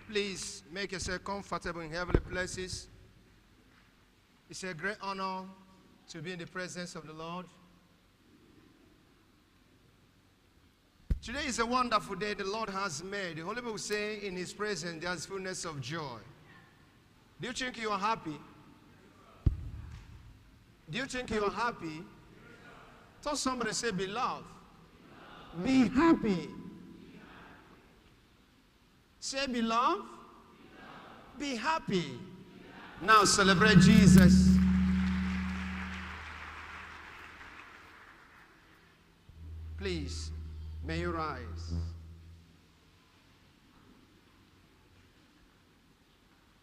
Please make yourself comfortable in heavenly places. It's a great honor to be in the presence of the Lord. Today is a wonderful day the Lord has made. The Holy Bible says in His presence there is fullness of joy. Do you think you are happy? Do you think you are happy? Tell somebody, say, beloved. Be happy. Say, beloved. Be happy. Now celebrate Jesus. Please, may you rise.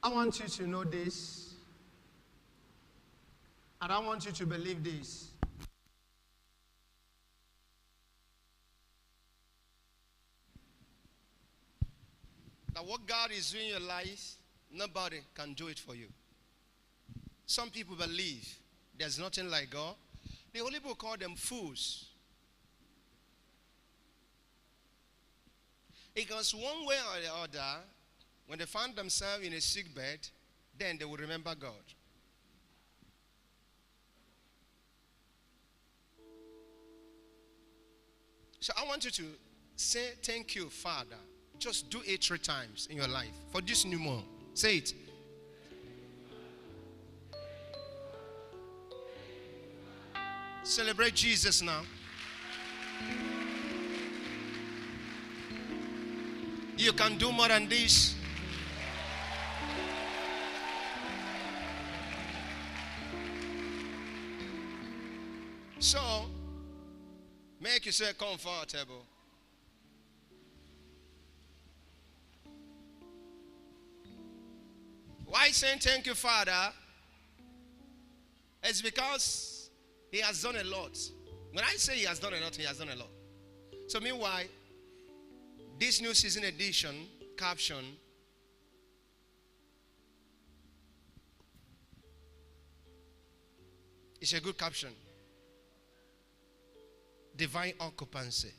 I want you to know this, and I want you to believe this. That what God is doing in your life, nobody can do it for you. Some people believe there's nothing like God. The Holy Bible call them fools. Because one way or the other, when they find themselves in a sick bed, then they will remember God. So I want you to say, thank you, Father. Just do it 3 times in your life for this new month. Say it. Celebrate Jesus now. You can do more than this. So, make yourself comfortable. Why saying thank you, Father? It's because He has done a lot. When I say He has done a lot, He has done a lot. So meanwhile, this new season edition caption is a good caption. Divine occupancy.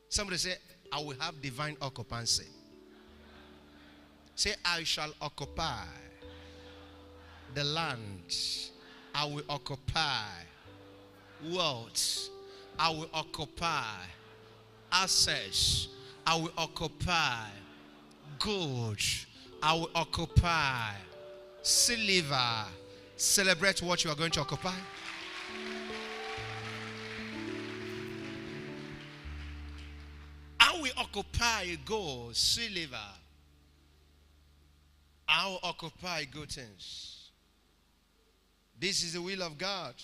Somebody say, I will have divine occupancy. Say, I shall occupy the land. I will occupy wealth. I will occupy access. I will occupy goods. I will occupy silver. Celebrate what you are going to occupy. I will occupy gold, silver. I will occupy good things. This is the will of God,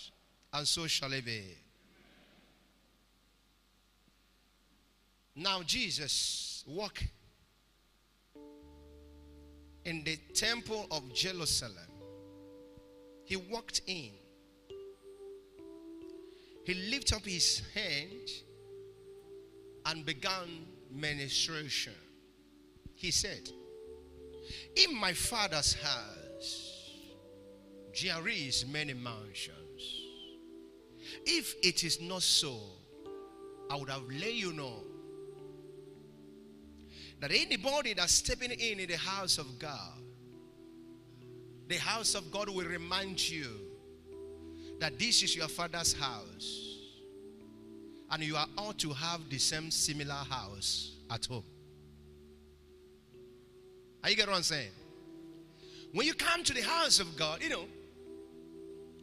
and so shall it be. Now Jesus walked in the temple of Jerusalem. He walked in. He lifted up his hand and began ministration. He said, in my Father's house there is many mansions. If it is not so, I would have let you know that anybody that's stepping in the house of God, the house of God will remind you that this is your Father's house, and you are ought to have the same similar house at home. Are you getting what I'm saying? When you come to the house of God,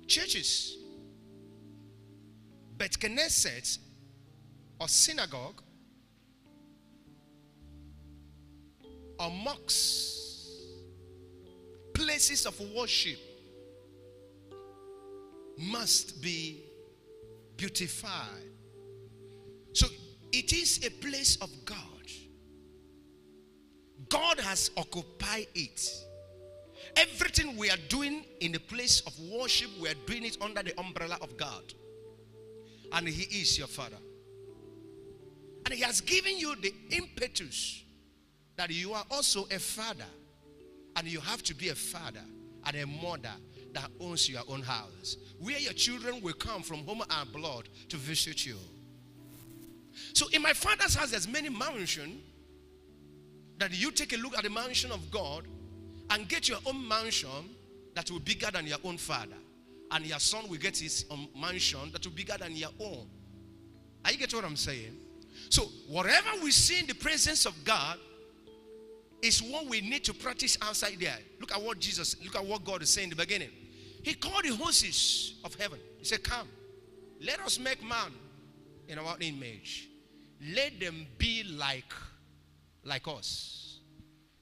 churches, Beth Knesset or synagogue or mosques, places of worship must be beautified. So it is a place of God. God has occupied it. Everything we are doing in the place of worship, we are doing it under the umbrella of God. And He is your Father. And He has given you the impetus that you are also a father. And you have to be a father and a mother that owns your own house, where your children will come from home and blood to visit you. So in my Father's house, there's many mansions. that you take a look at the mansion of God and get your own mansion that will be bigger than your own father. And your son will get his mansion that will be bigger than your own. Are you getting what I'm saying? So, whatever we see in the presence of God is what we need to practice outside there. Look at what God is saying in the beginning. He called the hosts of heaven. He said, come, let us make man in our image. Let them be like us.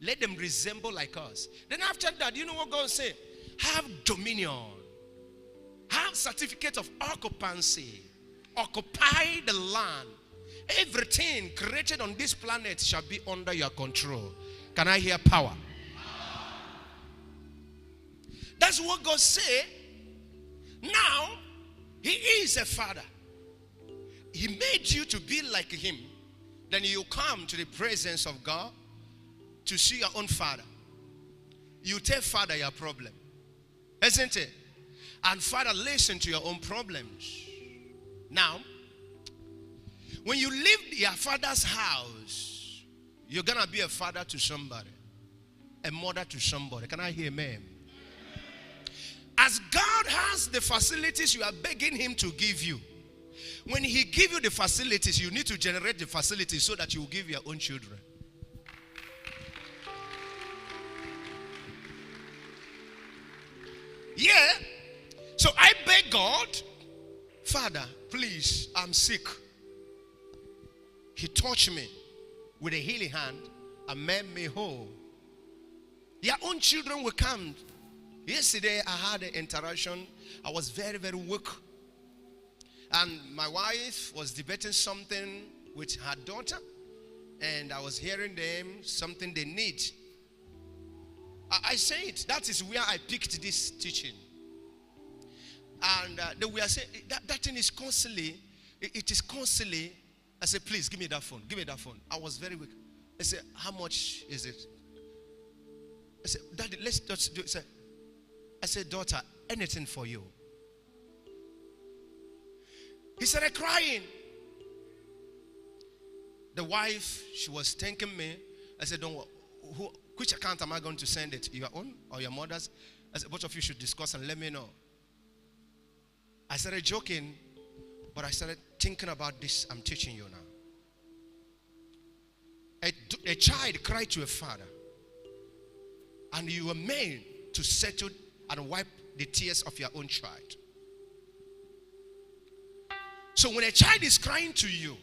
Let them resemble like us. Then after that, you know what God said? Have dominion. Have certificate of occupancy. Occupy the land. Everything created on this planet shall be under your control. Can I hear power? That's what God said. Now, He is a father. He made you to be like Him. Then you come to the presence of God to see your own father. You tell father your problem. Isn't it? And father, listen to your own problems. Now, when you leave your father's house, you're going to be a father to somebody. A mother to somebody. Can I hear amen? As God has the facilities you are begging Him to give you, when He gives you the facilities, you need to generate the facilities so that you will give your own children. Yeah. So I beg God, Father, please, I'm sick. He touched me with a healing hand and made me whole. Your own children will come. Yesterday, I had an interaction. I was very, very weak. And my wife was debating something with her daughter. And I was hearing them, something they need. I said, that is where I picked this teaching. And they were saying, that thing is constantly, it is constantly. I said, please, give me that phone. Give me that phone. I was very weak. I said, how much is it? I said, Daddy, let's just do it. I said, daughter, anything for you. He started crying. The wife, she was thanking me. I said, don't worry. Which account am I going to send it? Your own or your mother's? I said, both of you should discuss and let me know. I started joking, but I started thinking about this I'm teaching you now. A child cried to a father, and you were made to settle and wipe the tears of your own child. So when a child is crying to you,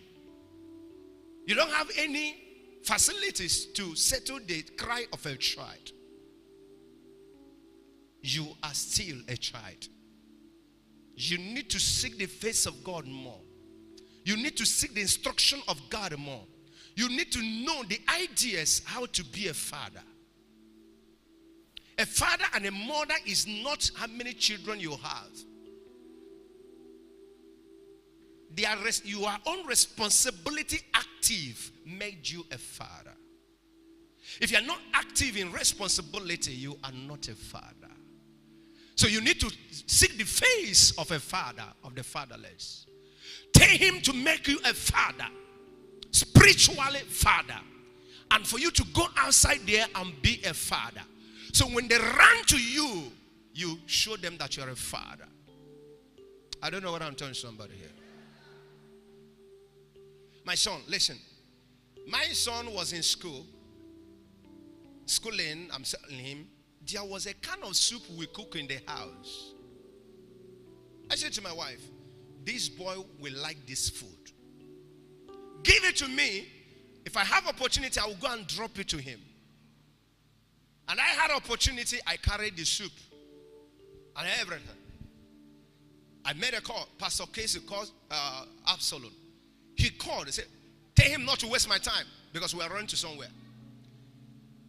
you don't have any facilities to settle the cry of a child. You are still a child. You need to seek the face of God more. You need to seek the instruction of God more. You need to know the ideas how to be a father. A father and a mother is not how many children you have. Your own responsibility active made you a father. If you are not active in responsibility, you are not a father. So you need to seek the face of a father, of the fatherless. Tell him to make you a father, spiritually father. And for you to go outside there and be a father. So when they run to you, you show them that you're a father. I don't know what I'm telling somebody here. My son, listen. My son was in school. Schooling, I'm telling him. There was a kind of soup we cook in the house. I said to my wife, this boy will like this food. Give it to me. If I have opportunity, I will go and drop it to him. And I had opportunity, I carried the soup and everything. I made a call. Pastor Casey called Absalom. He called and said, tell him not to waste my time because we are running to somewhere.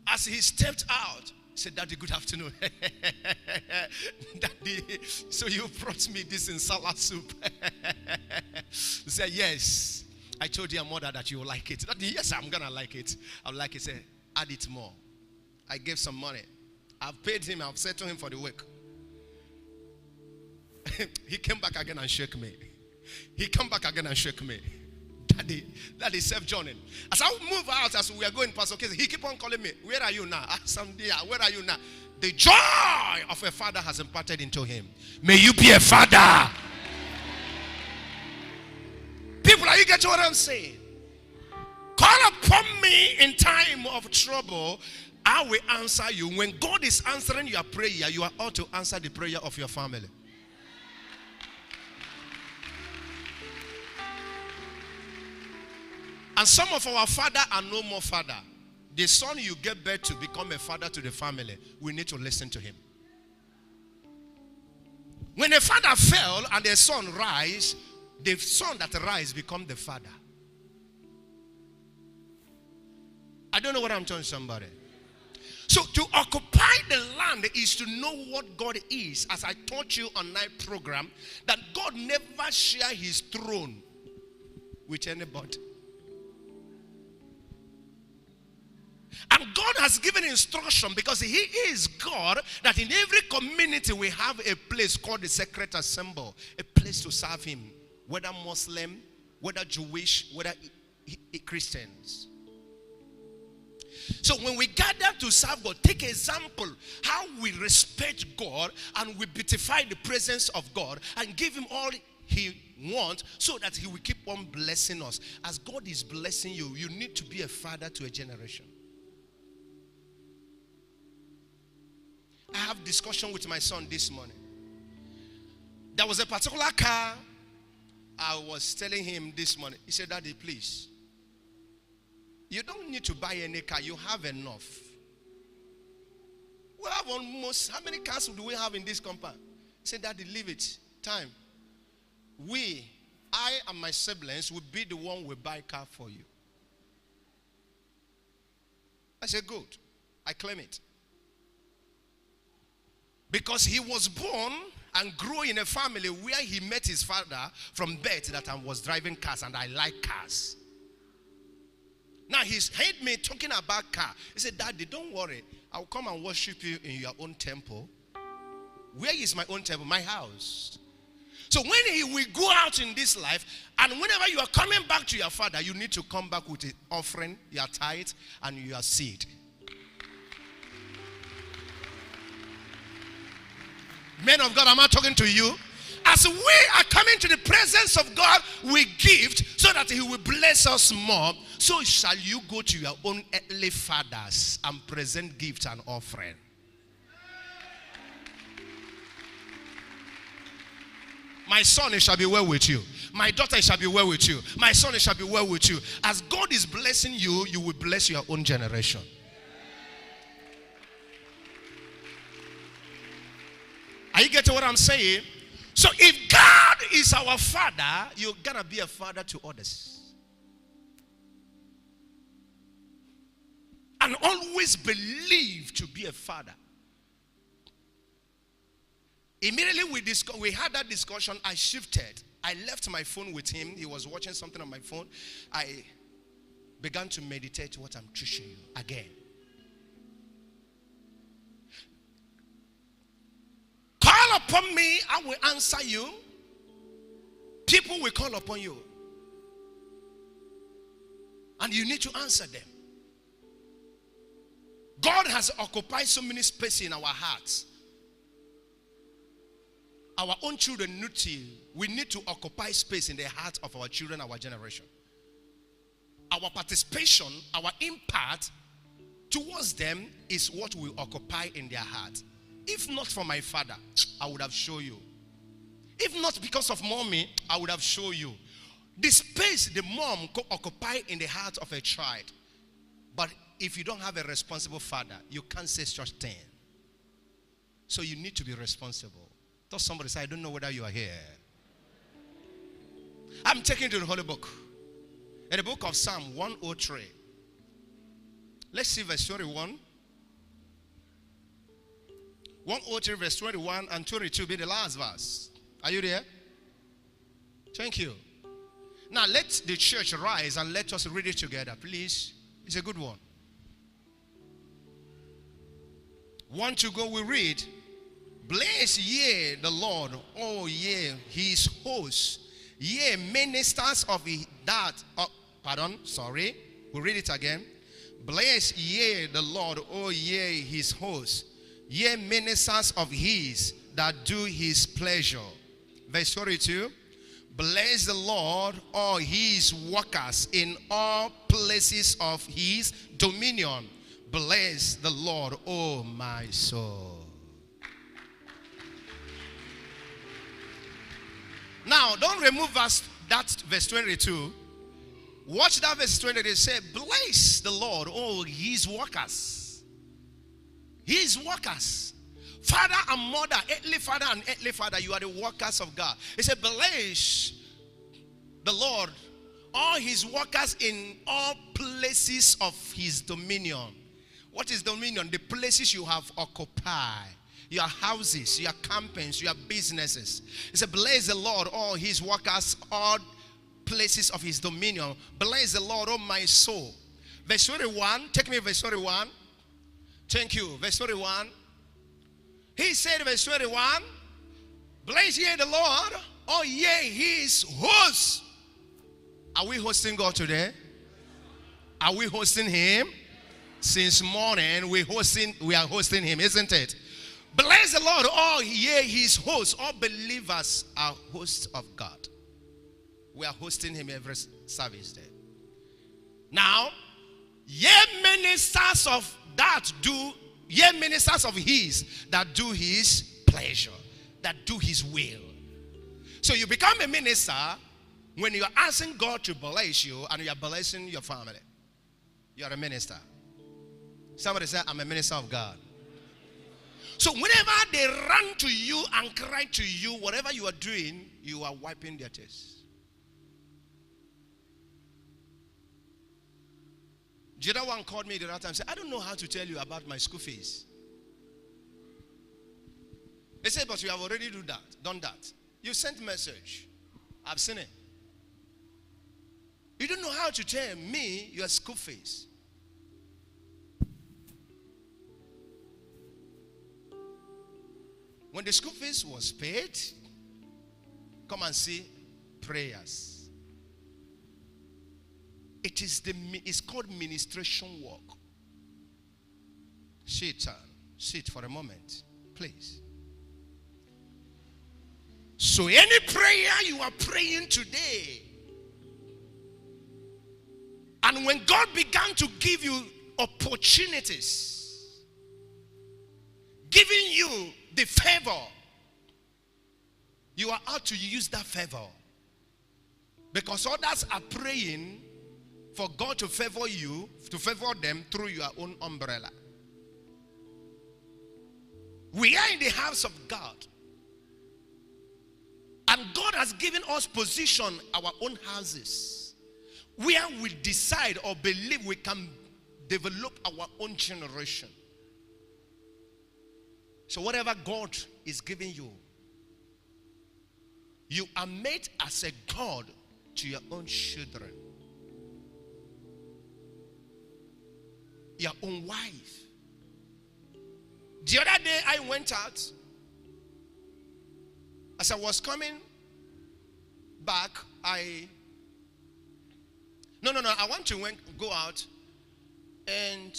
As he stepped out, he said, Daddy, good afternoon. Daddy, so you brought me this in salad soup. He said, yes. I told your mother that you will like it. Daddy, yes, I'm going to like it. I'll like it. Say, add it more. I gave some money. I've paid him. I've said to him for the week. He came back again and shook me. He came back again and shook me. That is self-joining. As I move out, as we are going, Pastor Casey, he keep on calling me. Where are you now? Someday, where are you now? The joy of a father has imparted into him. May you be a father. People, are you getting what I'm saying? Call upon me in time of trouble. I will answer you. When God is answering your prayer, you are ought to answer the prayer of your family. And some of our father are no more father. The son you get birth to become a father to the family. We need to listen to him. When a father fell and the son rise, the son that rise become the father. I don't know what I'm telling somebody. So to occupy the land is to know what God is. As I taught you on night program, that God never share his throne with anybody. And God has given instruction, because he is God, that in every community we have a place called the sacred assembly, a place to serve him, whether Muslim, whether Jewish, whether Christians. So when we gather to serve God, take example how we respect God and we beautify the presence of God and give him all he wants, so that he will keep on blessing us. As God is blessing you, you need to be a father to a generation. I have discussion with my son this morning. There was a particular car I was telling him this morning. He said, Daddy, please, you don't need to buy any car. You have enough. We have almost, how many cars do we have in this compound? He said, Daddy, leave it. Time. I and my siblings will be the one who will buy a car for you. I said, good. I claim it. Because he was born and grew in a family where he met his father from birth, that I was driving cars and I like cars. Now he's heard me talking about car. He said, Daddy, don't worry. I'll come and worship you in your own temple. Where is my own temple? My house. So when he will go out in this life, and whenever you are coming back to your father, you need to come back with an offering, your tithe, and your seed. Men of God, am I talking to you? As we are coming to the presence of God, we give so that he will bless us more. So shall you go to your own earthly fathers and present gifts and offering. My son, it shall be well with you. My daughter, it shall be well with you. My son, it shall be well with you. As God is blessing you, you will bless your own generation. Are you getting what I'm saying? So if God is our father, you're going to be a father to others. And always believe to be a father. Immediately we had that discussion, I shifted. I left my phone with him. He was watching something on my phone. I began to meditate what I'm teaching you again. Call upon me, I will answer you. People will call upon you. And you need to answer them. God has occupied so many spaces in our hearts. Our own children we need to occupy space in the hearts of our children, our generation. Our participation, our impact towards them is what we occupy in their heart. If not for my father, I would have shown you. If not because of mommy, I would have shown you. The space the mom could occupy in the heart of a child. But if you don't have a responsible father, you can't say such thing. So you need to be responsible. Thought somebody said, I don't know whether you are here. I'm taking you to the Holy Book. In the book of Psalm 103. Let's see verse 21. 103 verse 21 and 22 be the last verse. Are you there? Thank you. Now let the church rise and let us read it together, please. It's a good one. 1 to go, we read. Bless ye the Lord, oh ye his hosts, ye ministers of We'll read it again. Bless ye the Lord, O ye his hosts, ye ministers of his that do his pleasure. Verse 42. Bless the Lord, all his workers in all places of his dominion. Bless the Lord, O my soul. Now, don't remove that verse 22. Watch that verse 22. Say, bless the Lord, all his workers. His workers. Father and mother, earthly father and earthly father, you are the workers of God. He said, bless the Lord, all his workers in all places of his dominion. What is dominion? The places you have occupied. Your houses, your campings, your businesses. He said, bless the Lord, all his workers, all places of his dominion. Bless the Lord, oh my soul. Verse 21. Take me verse 21. Thank you. Verse 21. He said, verse 21. Bless ye the Lord, all ye his hosts. Are we hosting God today? Are we hosting him? Since morning we are hosting him, isn't it? Bless the Lord, all ye his hosts. All believers are hosts of God. We are hosting him every service day. Now, ye ministers of his that do his pleasure, that do his will. So you become a minister when you are asking God to bless you and you are blessing your family. You are a minister. Somebody say, I'm a minister of God. So whenever they run to you and cry to you, whatever you are doing, you are wiping their tears. The other one called me the other time and said, I don't know how to tell you about my school fees. They said, but you have already done that. You sent message. I've seen it. You don't know how to tell me your school fees. When the school fees was paid, come and see prayers. It's called ministration work. Sit for a moment, please. So any prayer you are praying today, and when God began to give you opportunities, giving you the favor, you are out to use that favor. Because others are praying for God to favor you, to favor them through your own umbrella. We are in the house of God. And God has given us position, our own houses, where we decide or believe we can develop our own generation. So whatever God is giving you, you are made as a God to your own children. Your own wife. The other day I went out. As I was coming back, I want to go out, and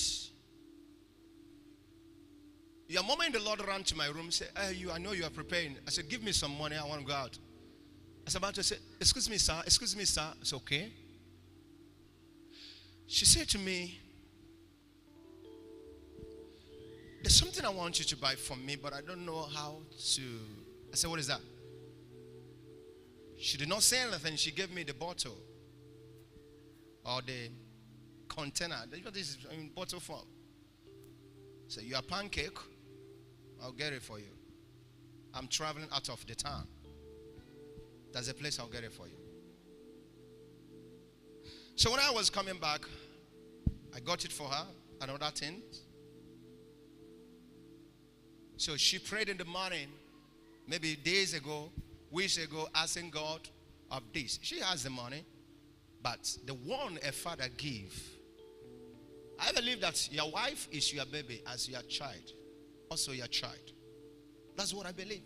the moment the Lord ran to my room, said, I know you are preparing. I said, give me some money, I want to go out. I was about to say, excuse me, sir. It's okay. She said to me, there's something I want you to buy for me, but I don't know how to. I said, what is that? She did not say anything. She gave me the bottle or the container. This is in bottle form. So your pancake, I'll get it for you. I'm traveling out of the town. There's a place I'll get it for you. So when I was coming back, I got it for her, another thing. So she prayed in the morning, maybe days ago, weeks ago, asking God of this. She has the money, but the one a father give. I believe that your wife is your baby as your child, also your child. That's what I believe.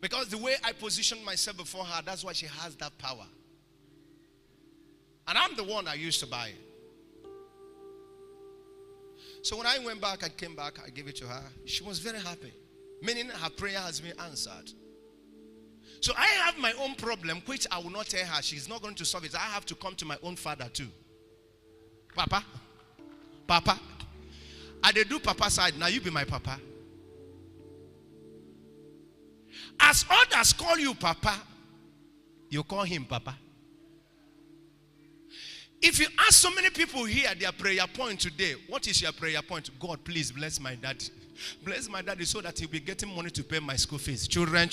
Because the way I position myself before her, that's why she has that power. And I'm the one I used to buy it. So when I went back, I came back, I gave it to her. She was very happy. Meaning her prayer has been answered. So I have my own problem, which I will not tell her. She's not going to solve it. I have to come to my own father too. Papa. I dey do papa side. Now you be my papa. As others call you papa, you call him papa. If you ask so many people here their prayer point today, what is your prayer point? God, please bless my daddy. Bless my daddy so that he'll be getting money to pay my school fees. Children.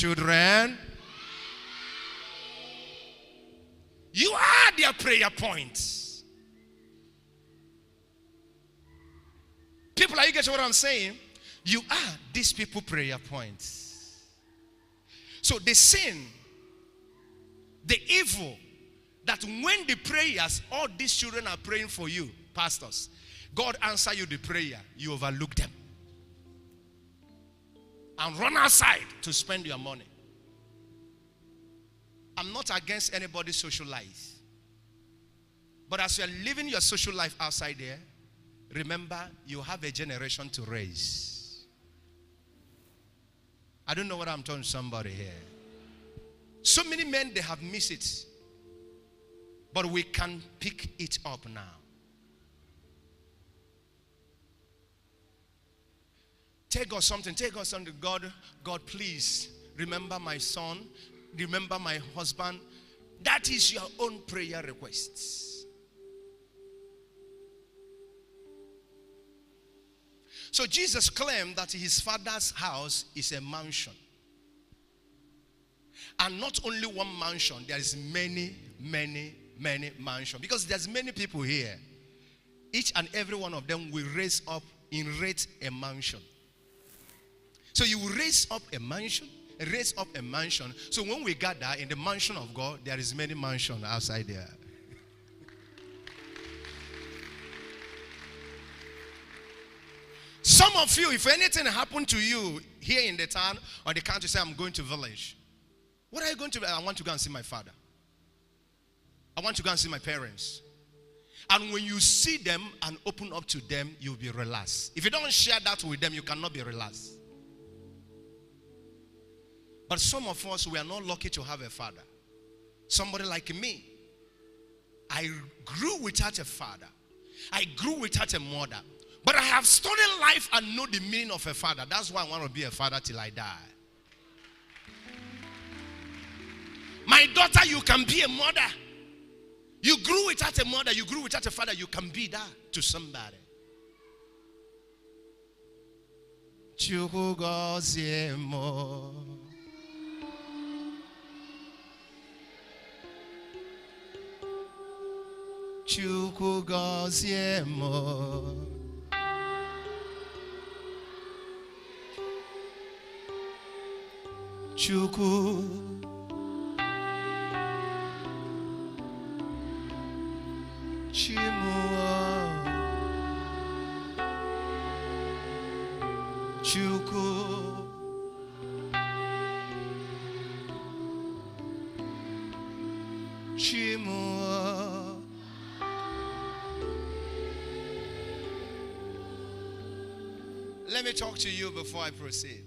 You are their prayer point. People, are you getting what I'm saying? You are these people prayer points. So the sin, the evil, that when the prayers, all these children are praying for you, pastors, God answer you the prayer, you overlook them. And run outside to spend your money. I'm not against anybody's social life. But as you are living your social life outside there, remember you have a generation to raise. I don't know what I'm telling somebody here. So many men, they have missed it. But we can pick it up now. Take us something. God, please remember my son. Remember my husband. That is your own prayer requests. So Jesus claimed that his father's house is a mansion. And not only one mansion, there is many mansions. Because there's many people here. Each and every one of them will raise up, inherit a mansion. So you will raise up a mansion. So when we gather in the mansion of God, there is many mansions outside there. Some of you, if anything happened to you here in the town or the country, say, I'm going to village. What are you going to do? I want to go and see my father. I want to go and see my parents. And when you see them and open up to them, you'll be relaxed. If you don't share that with them, you cannot be relaxed. But some of us, we are not lucky to have a father. Somebody like me. I grew without a father. I grew without a mother. But I have studied life and know the meaning of a father. That's why I want to be a father till I die. My daughter, you can be a mother. You grew without a mother. You grew without a father. You can be that to somebody. Chukwu gozie mo. Chukwu. Chimuo. Chukwu. Chimuo. Let me talk to you before I proceed.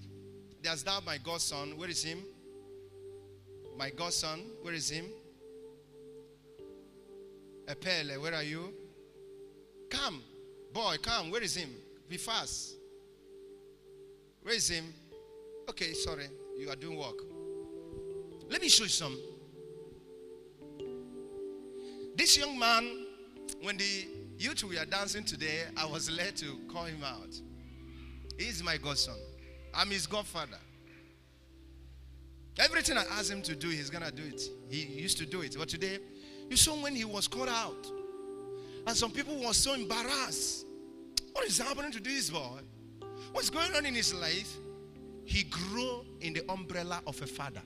There's now my godson. Where is him? My godson. Where is him? Epele, where are you? Come. Boy, come. Where is him? Be fast. Where is him? Okay, sorry. You are doing work. Let me show you some. This young man, when the youth were dancing today, I was led to call him out. He is my godson. I'm his godfather. Everything I ask him to do, he's going to do it. He used to do it. But today, you saw when he was called out. And some people were so embarrassed. What is happening to this boy? What's going on in his life? He grew in the umbrella of a father.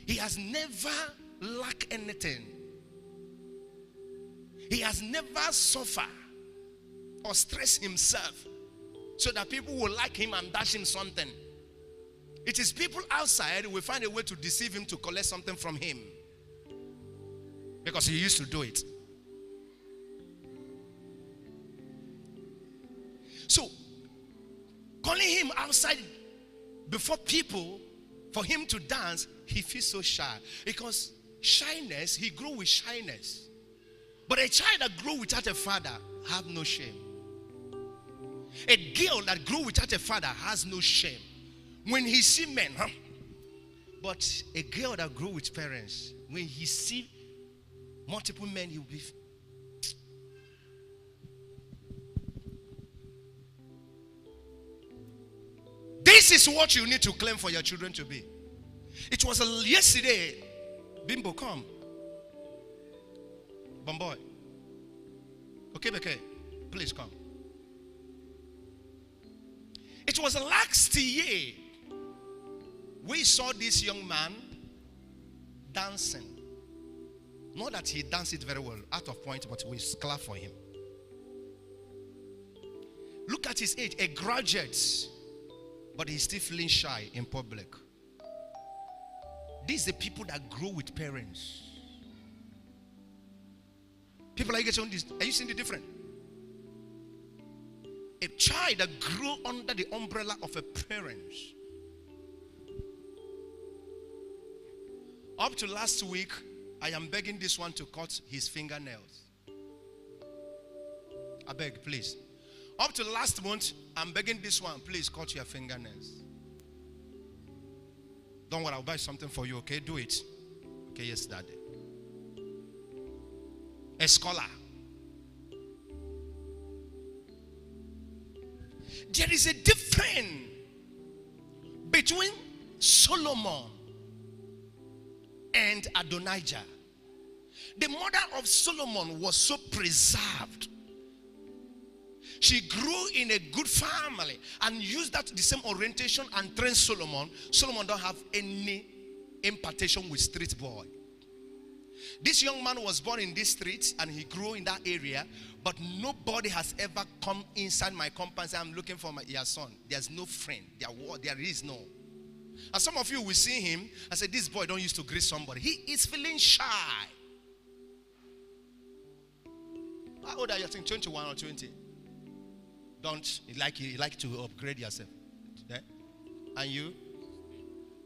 He has never lacked anything. He has never suffered or stressed himself so that people will like him and dash him something. It is people outside who will find a way to deceive him to collect something from him. Because he used to do it. So, calling him outside before people for him to dance, he feels so shy. Because shyness, he grew with shyness. But a child that grew without a father have no shame. A girl that grew without a father has no shame. When he see men, but a girl that grew with parents, when he see multiple men, he will be. This is what you need to claim for your children to be. It was yesterday. Bimbo, come. Bomboy. Okay, please come. It was last year we saw this young man dancing. Not that he danced it very well, out of point, but we clap for him. Look at his age, a graduate, but he's still feeling shy in public. These are the people that grow with parents. People are getting this. Are you seeing the difference? A child that grew under the umbrella of a parent. Up to last week, I am begging this one to cut his fingernails. I beg, please. Up to last month, I'm begging this one, please cut your fingernails. Don't worry, I'll buy something for you, okay? Do it. Okay, yes, Daddy. A scholar. There is a difference between Solomon and Adonijah. The mother of Solomon was so preserved. She grew in a good family and used that the same orientation and trained Solomon. Solomon don't have any impartation with street boy. This young man was born in this street and he grew in that area, but nobody has ever come inside my compound and said, I'm looking for your son. There's no friend. There is no. And some of you will see him and say, this boy don't used to greet somebody. He is feeling shy. How old are you? I think 21 or 20. Don't you like to upgrade yourself. Yeah? And you?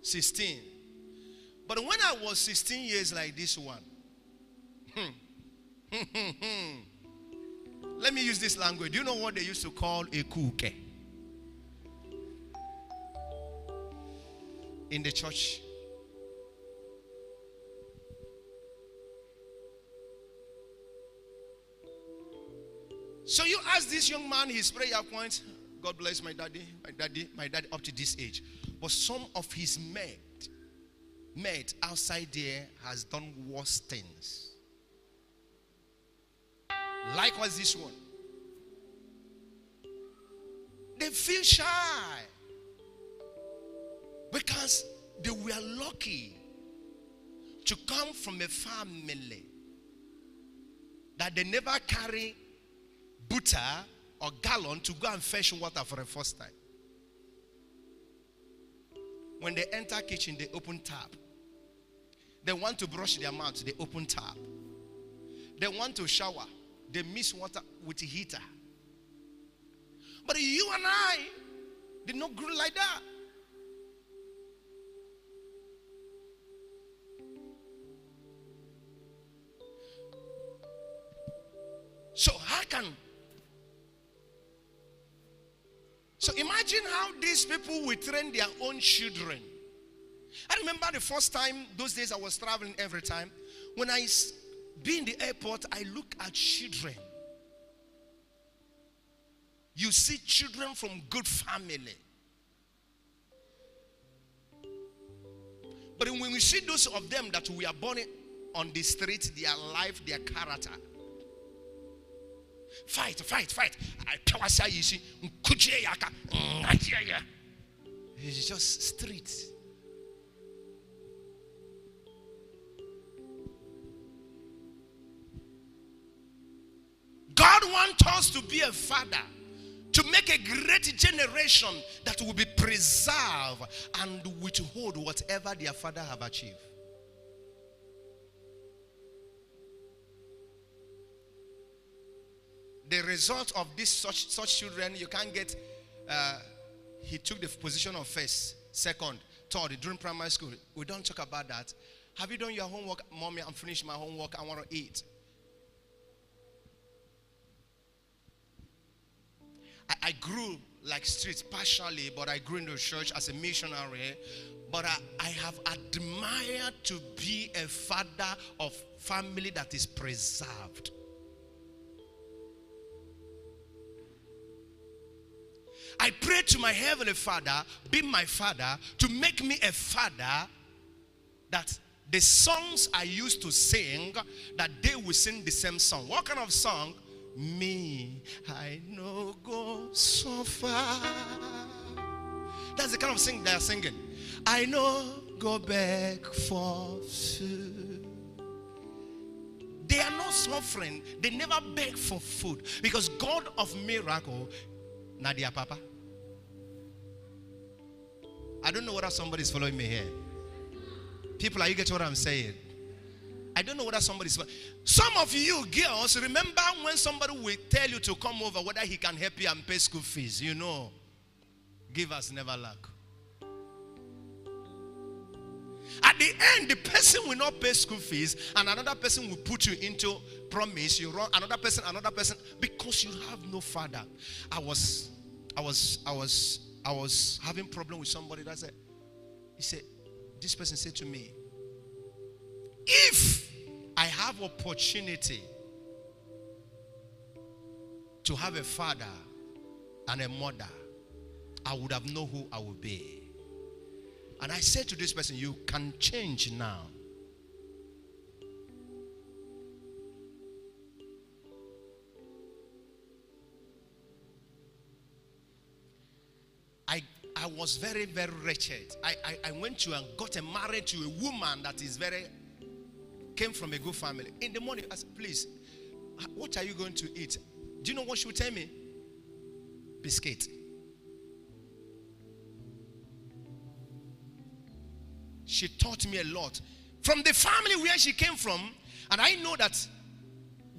16. But when I was 16 years like this one, let me use this language. Do you know what they used to call a kuke? In the church. So you ask this young man his prayer point. God bless my daddy up to this age. But some of his mate outside there has done worse things. Likewise this one. They feel shy. Because they were lucky to come from a family that they never carry butter or gallon to go and fetch water for the first time. When they enter kitchen, they open tap. They want to brush their mouth, they open tap. They want to shower, they mix water with the heater. But you and I did not grow like that. So imagine how these people will train their own children. I remember the first time, those days I was traveling every time. When I be in the airport, I look at children. You see children from good family. But when we see those of them that we are born on the street, their life, their character. Fight. It's just streets. God wants us to be a father To make a great generation that will be preserved and withhold whatever their father have achieved. The result of this such children, you can't get. He took the position of first, second, third during primary school. We don't talk about that. Have you done your homework? Mommy, I'm finished my homework. I want to eat. I grew like streets partially, but I grew in the church as a missionary. But I have admired to be a father of family that is preserved. I pray to my heavenly Father, be my father, to make me a father that the songs I used to sing, that they will sing the same song. What kind of song? Me, I know go so far. That's the kind of sing they are singing. I know go back for food. They are not suffering. They never beg for food. Because God of miracle, Nadia Papa. I don't know whether somebody is following me here. People, are you getting what I'm saying? I don't know whether somebody's. Some of you girls, remember when somebody will tell you to come over, whether he can help you and pay school fees. You know, give us never lack. At the end, the person will not pay school fees, and another person will put you into promise. You run another person, because you have no father. I was having problem with somebody that said, this person said to me, if I have opportunity to have a father and a mother, I would have known who I would be. And I said to this person, you can change now. I was very, very wretched. I went to and got married to a woman that is came from a good family. In the morning, I said, please, what are you going to eat? Do you know what she would tell me? Biscuit. She taught me a lot. From the family where she came from, and I know that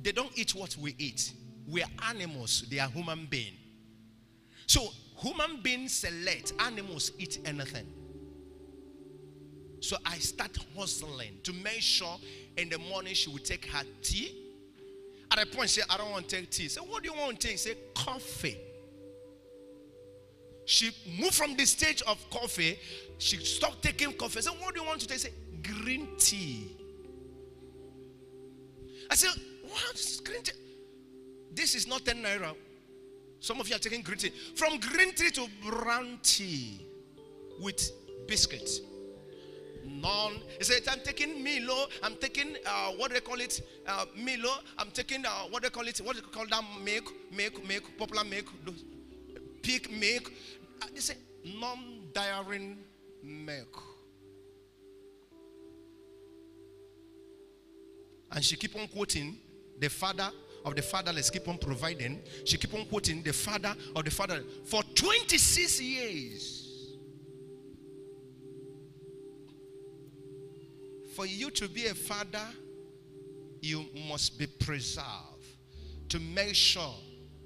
they don't eat what we eat. We are animals. They are human beings. So, human beings select. Animals eat anything. So, I start hustling to make sure in the morning she would take her tea. At a point, she said, I don't want to take tea. So, what do you want to take? Say, coffee. She moved from the stage of coffee. She stopped taking coffee. So, what do you want to take? Say, green tea. I said, what is green tea? This is not 10 naira. Some of you are taking green tea. From green tea to brown tea with biscuits. None. He said, I'm taking Milo. I'm taking, what do they call it? Milo. I'm taking, what do they call it? What do they call that milk, popular milk, pig milk. They say, non-dairy milk. And she keep on quoting the father of the fatherless, keep on providing. She keep on quoting the father of the father for 26 years. For you to be a father, you must be preserved to make sure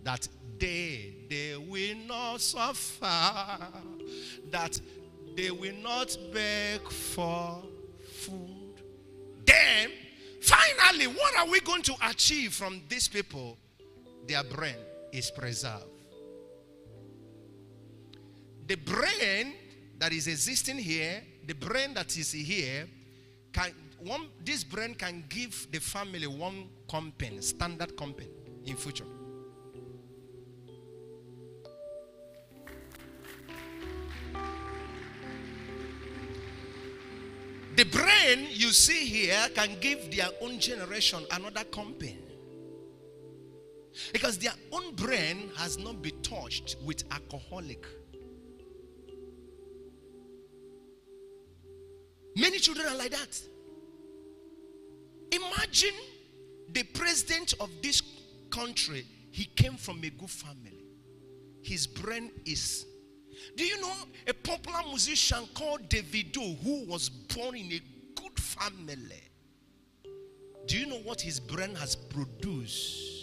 that they will not suffer, that they will not beg for food. Then, finally, what are we going to achieve from these people? Their brain is preserved. The brain that is existing here, the brain that is here, this brain can give the family one company, standard company in future. The brain you see here can give their own generation another company. Because their own brain has not been touched with alcoholic. Many children are like that. Imagine the president of this country, he came from a good family. his brain is. Do you know a popular musician called Davido who was born in a good family? Do you know what his brain has produced?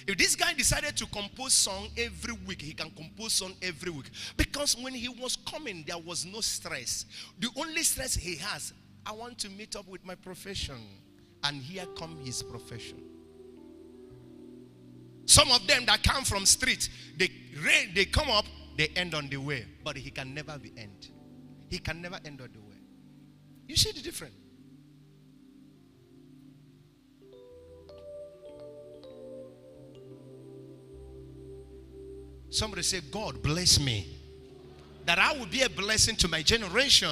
If this guy decided to compose song every week, he can compose song every week. Because when he was coming, there was no stress. The only stress he has, I want to meet up with my profession. And here come his profession. Some of them that come from street, they come up, they end on the way. But he can never be end. He can never end on the way. You see the difference? Somebody say, God bless me, that I will be a blessing to my generation.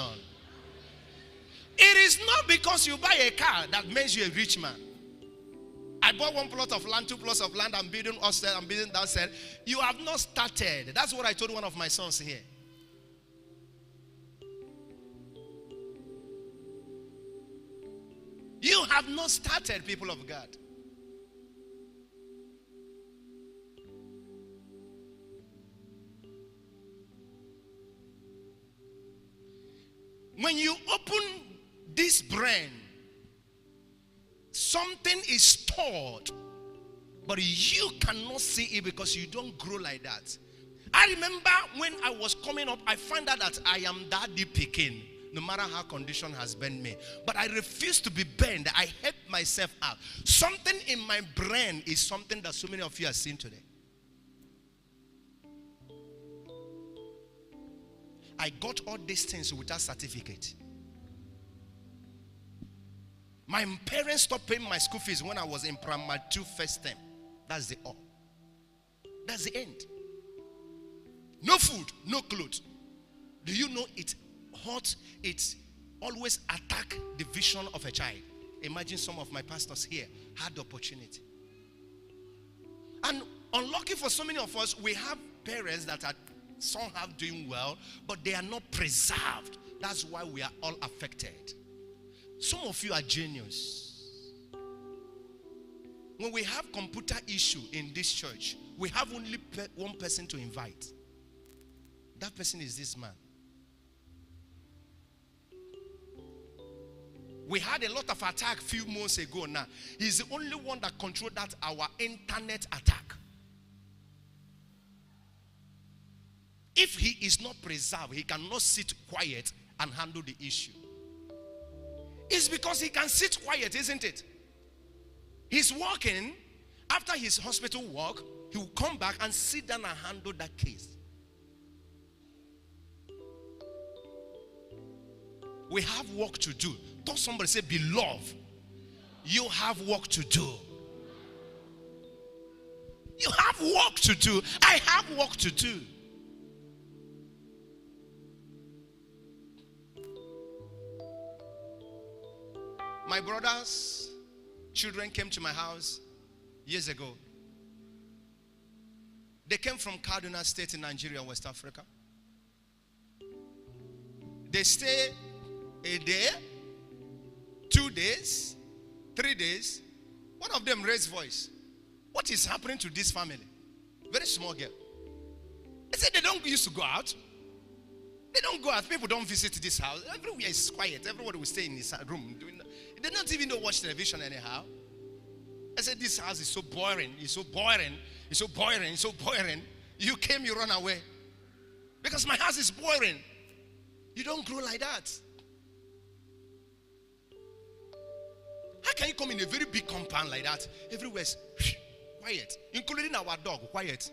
It is not because you buy a car that makes you a rich man. I bought 1 plot of land, 2 plots of land, I'm building upstairs, I'm building downstairs. You have not started. That's what I told one of my sons here. You have not started, people of God. When you open this brain, something is stored, but you cannot see it because you don't grow like that. I remember when I was coming up, I found out that I am daddy picking, no matter how condition has bent me. But I refuse to be bent. I help myself out. Something in my brain is something that so many of you are seeing today. I got all these things without certificate. My parents stopped paying my school fees when I was in primary 2 first term. That's the all. That's the end. No food, no clothes. Do you know it hurts? It always attack the vision of a child. Imagine some of my pastors here had the opportunity. And unlucky for so many of us, we have parents that are somehow doing well, but they are not preserved. That's why we are all affected. Some of you are genius. When we have computer issue in this church, we have only one person to invite. That person is this man. We had a lot of attack a few months ago now. He's the only one that controlled that our internet attack. If he is not preserved, he cannot sit quiet and handle the issue. It's because he can sit quiet, isn't it? He's working. After his hospital work, he will come back and sit down and handle that case. We have work to do. Don't somebody say, beloved, you have work to do. You have work to do. I have work to do. My brother's children came to my house years ago. They came from Kaduna State in Nigeria, West Africa. They stay a day, 2 days, 3 days. One of them raised voice. What is happening to this family? Very small girl. They said they don't used to go out. They don't go out. People don't visit this house. Everywhere is quiet. Everybody will stay in his room. They don't even watch television anyhow. I said, this house is so boring. It's so boring. It's so boring. It's so boring. You came, you run away. Because my house is boring. You don't grow like that. How can you come in a very big compound like that? Everywhere is quiet. Including our dog, quiet.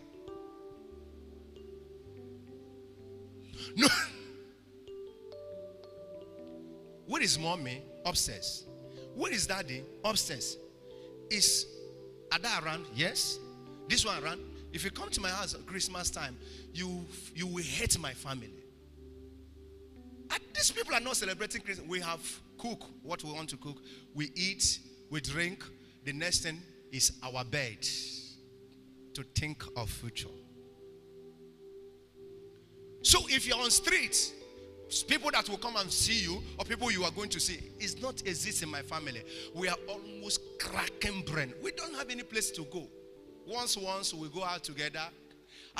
No. Where is mommy? Upstairs. Where is daddy? Upstairs. Is Ada around? Yes. This one around? If you come to my house at Christmas time, you will hate my family. And these people are not celebrating Christmas. We have cook what we want to cook. We eat, we drink. The next thing is our bed to think of future. So if you're on street, people that will come and see you or people you are going to see, it's not exist in my family. We are almost cracking brain. We don't have any place to go. Once we go out together,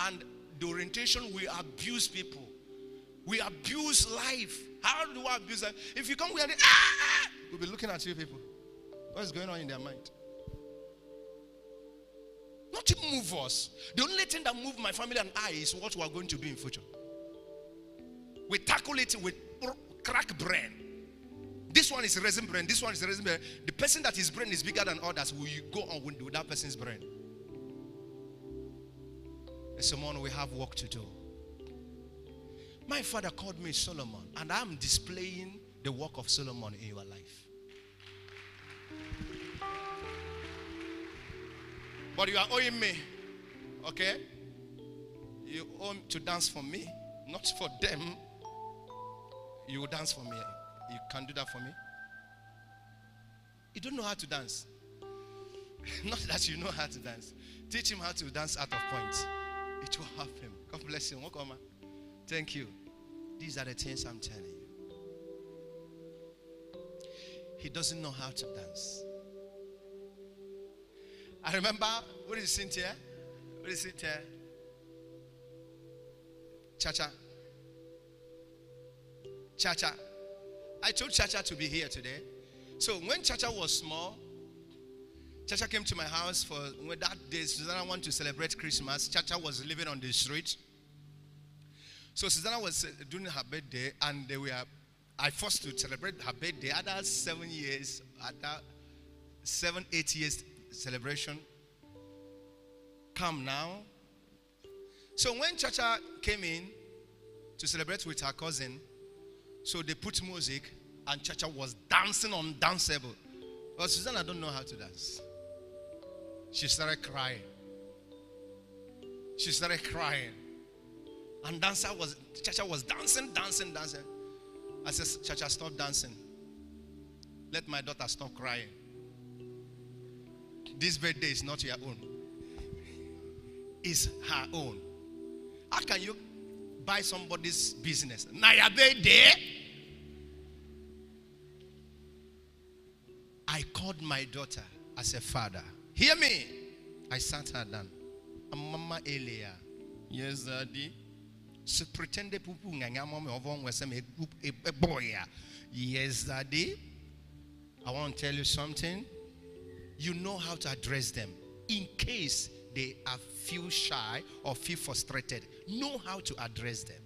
and the orientation, we abuse people. We abuse life. How do we abuse life? If you come, we'll be looking at you people. What's going on in their mind? Nothing move us. The only thing that move my family and I is what we are going to be in future. We tackle it with crack brain. This one is resin brain. This one is resin brain. The person that his brain is bigger than others, will you go on with that person's brain? This morning we have work to do. My father called me Solomon, and I'm displaying the work of Solomon in your life. But you are owing me, okay? You owe to dance for me, not for them. You will dance for me. You can do that for me. You don't know how to dance. Not that you know how to dance. Teach him how to dance out of point. It will help him. God bless you. Welcome. Thank you. These are the things I'm telling you. He doesn't know how to dance. I remember, what is Cynthia? What is Cynthia? Chacha. Chacha. I told Chacha to be here today. So when Chacha was small, Chacha came to my house for that day. Susanna wanted to celebrate Christmas. Chacha was living on the street. So Susanna was doing her birthday, and I forced to celebrate her birthday. After 7 years, after 7-8 years celebration, come now. So when Chacha came in to celebrate with her cousin, so they put music, and Chacha was dancing undanceable. But Susanna don't know how to dance. She started crying. She started crying. And Chacha was dancing. I said, Chacha, stop dancing. Let my daughter stop crying. This birthday is not your own. It's her own. How can you buy somebody's business? Now your birthday. I called my daughter as a father. Hear me. I sat her down. Mama Elia. Yes, Daddy. So pretend pupu nganga mama ovon wesem a boy. Yes, Daddy. I want to tell you something. You know how to address them. In case they are feel shy or feel frustrated, know how to address them.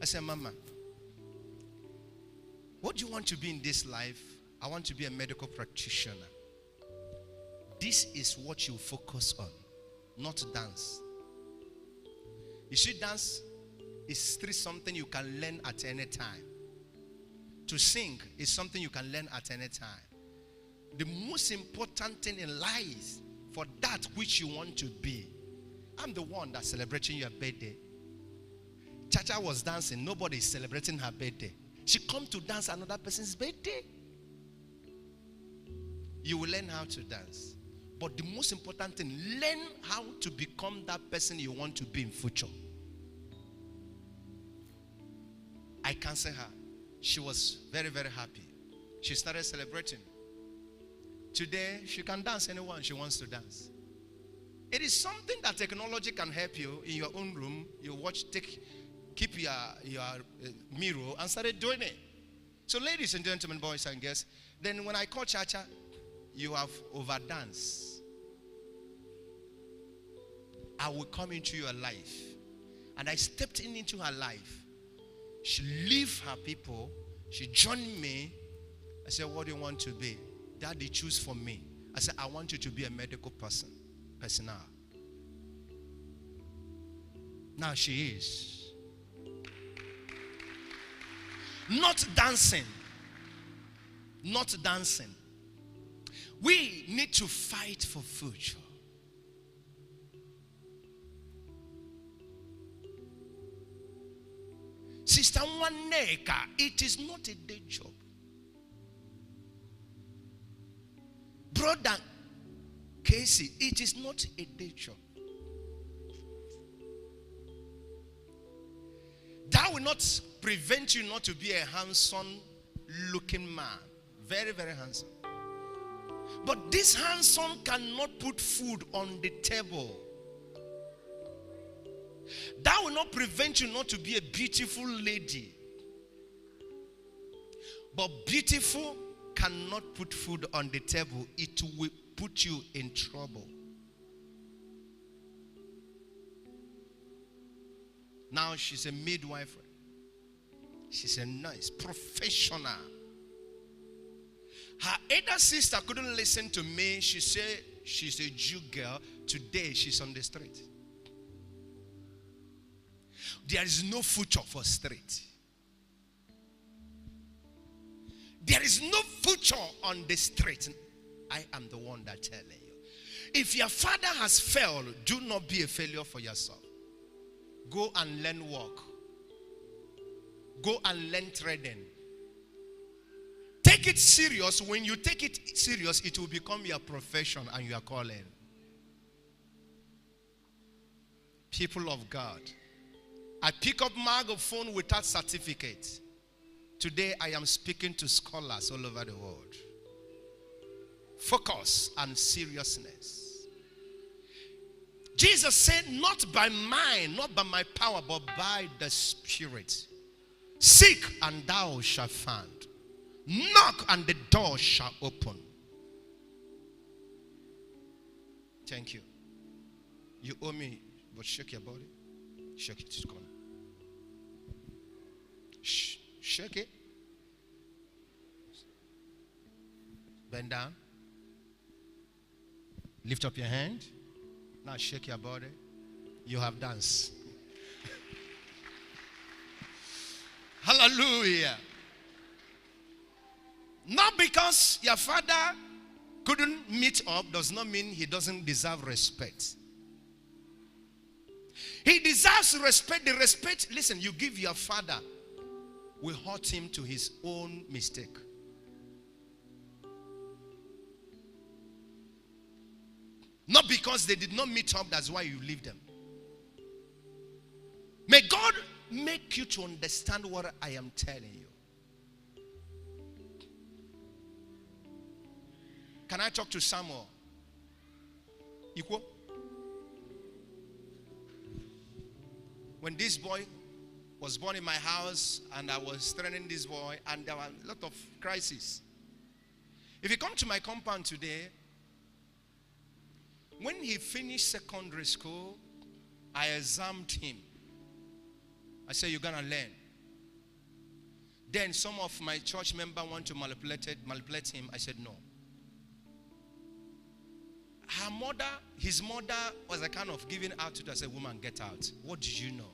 I said, Mama, what do you want to be in this life? I want to be a medical practitioner. This is what you focus on, not dance. You see, dance is still something you can learn at any time. To sing is something you can learn at any time. The most important thing in life is for that which you want to be. I'm the one that's celebrating your birthday. Chacha was dancing. Nobody is celebrating her birthday. She come to dance another person's birthday. You will learn how to dance. But the most important thing, learn how to become that person you want to be in future. I cancelled her. She was very, very happy. She started celebrating. Today, she can dance anyone she wants to dance. It is something that technology can help you in your own room. You watch, keep your mirror and started doing it. So ladies and gentlemen, boys and girls, then when I call Chacha, you have overdanced. I will come into your life. And I stepped into her life. She left her people. She joined me. I said, what do you want to be? Daddy, choose for me. I said, I want you to be a medical personnel. Now she is. Not dancing. Not dancing. We need to fight for future. Sister Waneka, it is not a day job. Brother Casey, it is not a day job. That will not prevent you not to be a handsome looking man. Very, very handsome. But this handsome cannot put food on the table. That will not prevent you not to be a beautiful lady. But beautiful cannot put food on the table. It will put you in trouble. Now she's a midwife. She's a nice professional. Her elder sister couldn't listen to me. She said she's a Jew girl. Today she's on the street. There is no future for street. There is no future on the street. I am the one that telling you. If your father has failed, do not be a failure for yourself. Go and learn work. Go and learn trading. Take it serious. When you take it serious, it will become your profession and your calling. People of God, I pick up microphone without certificate. Today I am speaking to scholars all over the world. Focus and seriousness. Jesus said, not by mind, not by my power, but by the Spirit. Seek and thou shalt find. Knock and the door shall open. Thank you. You owe me, but shake your body. Shake it. It's gone. Shake it. Bend down. Lift up your hand. Now shake your body. You have danced. Hallelujah. Not because your father couldn't meet up does not mean he doesn't deserve respect. He deserves respect. The respect, listen, you give your father will hurt him to his own mistake. Not because they did not meet up, that's why you leave them. May God make you to understand what I am telling you. Can I talk to Samuel? Equal? When this boy was born in my house and I was training this boy and there were a lot of crises. If you come to my compound today, when he finished secondary school, I examined him. I said, you're going to learn. Then some of my church members want to manipulate him. I said, no. His mother was a kind of giving attitude. I said, woman, get out. What did you know?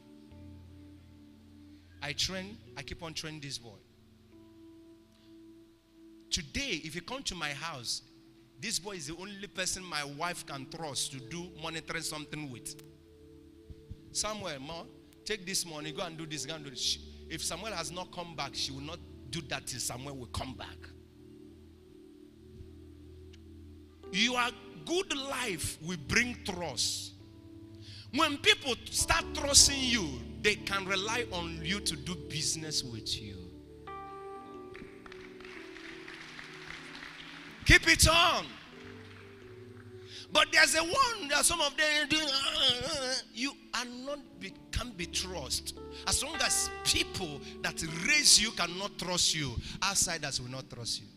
I keep on training this boy. Today, if you come to my house, this boy is the only person my wife can trust to do monitoring something with. Samuel, Mom, take this money, go and do this, go and do this. If Samuel has not come back, she will not do that till Samuel will come back. Your good life will bring trust. When people start trusting you, they can rely on you to do business with you. Keep it on. But there's some of them doing, you are not, can't be trusted. As long as people that raise you cannot trust you, outsiders will not trust you.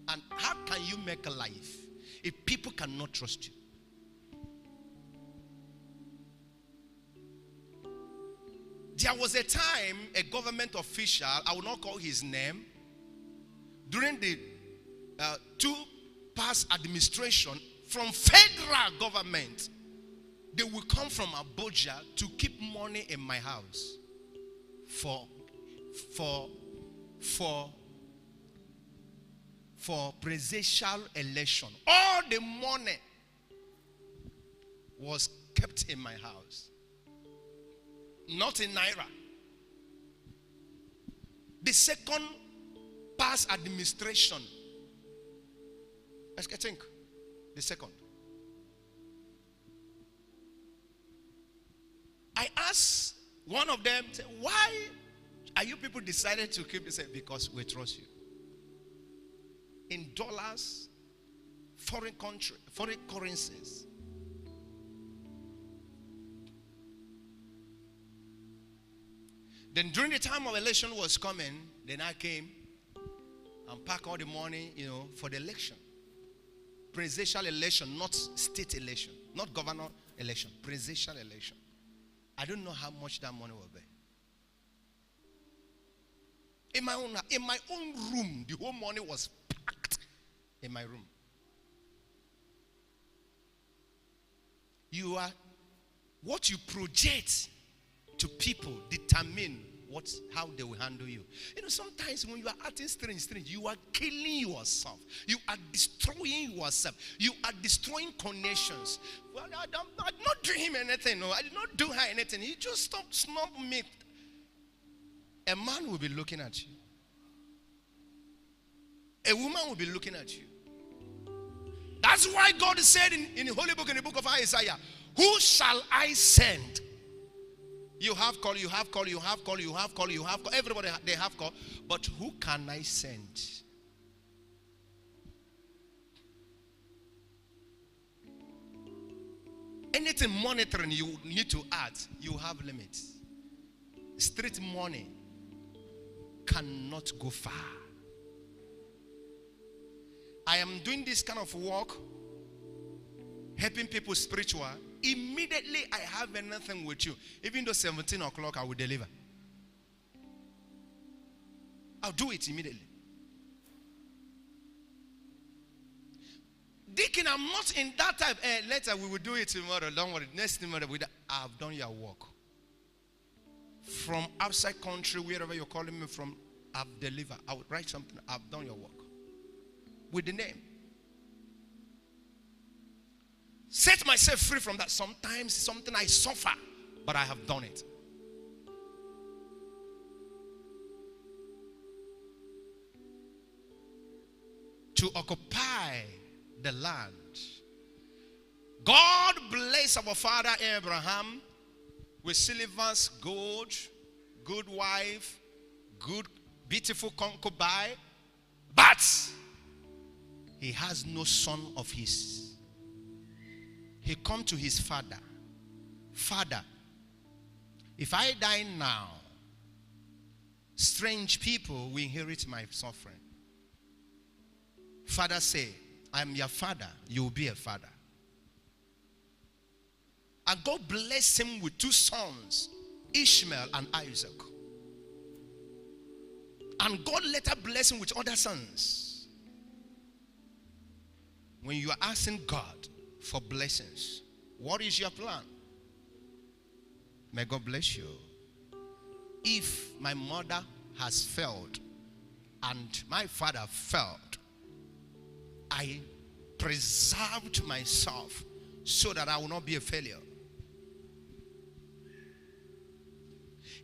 And how can you make a life if people cannot trust you? There was a time a government official, I will not call his name, during the two past administration from federal government, they will come from Abuja to keep money in my house for presidential election. All the money was kept in my house, not in Naira. The second past administration, I think, the second. I asked one of them, why are you people decided to keep this? Because we trust you. In dollars, foreign currencies. Then during the time of election was coming, then I came and packed all the money, for the election. Presidential election, not state election, not governor election, presidential election. I don't know how much that money will be. In my own room, the whole money was packed in my room. What you project to people determine how they will handle you. Sometimes when you are acting strange, you are killing yourself. You are destroying yourself. You are destroying connections. Well, I'm not doing him anything. No, I did not do her anything. He just stopped snub me. A man will be looking at you. A woman will be looking at you. That's why God said in the Holy Book, in the book of Isaiah, who shall I send? You have call. Everybody, they have call. But who can I send? Anything monitoring you need to add, you have limits. Street money cannot go far. I am doing this kind of work, helping people spiritual. Immediately I have anything with you. Even though 17 o'clock I will deliver. I'll do it immediately. Deacon, I'm not in that type. Later we will do it tomorrow. Don't worry. Next tomorrow, I've done your work. From outside country, wherever you're calling me from, I've delivered. I will write something. I've done your work. With the name. Set myself free from that. Sometimes it's something I suffer, but I have done it. To occupy the land. God bless our father Abraham with silver, gold, good wife, good, beautiful concubine, but he has no son of his. He come to his father. Father, if I die now, strange people will inherit my suffering. Father say, I am your father, you will be a father. And God blessed him with 2 sons, Ishmael and Isaac. And God later blessed him with other sons. When you are asking God for blessings, what is your plan? May God bless you. If my mother has failed and my father failed, I preserved myself so that I will not be a failure.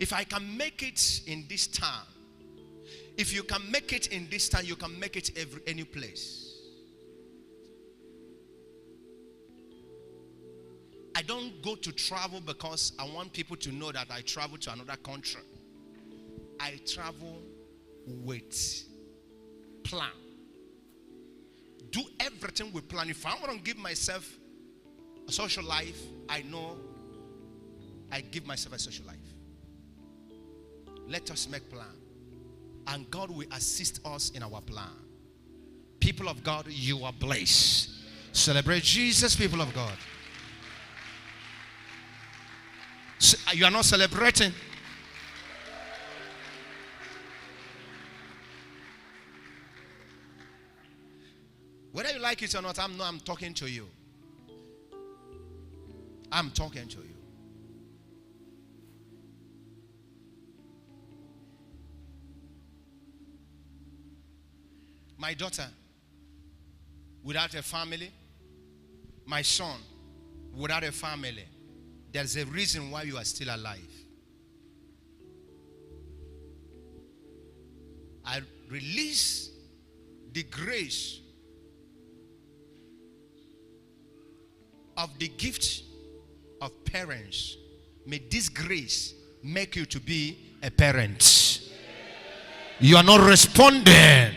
If I can make it in this town, if you can make it in this town, you can make it any place. I don't go to travel because I want people to know that I travel to another country. I travel with plan. Do everything with plan. If I want to give myself a social life, I know I give myself a social life. Let us make plan. And God will assist us in our plan. People of God, you are blessed. Celebrate Jesus, people of God. You are not celebrating. Whether you like it or not, I'm talking to you. I'm talking to you. My daughter, without a family, my son, without a family, there's a reason why you are still alive. I release the grace of the gift of parents. May this grace make you to be a parent. You are not responding.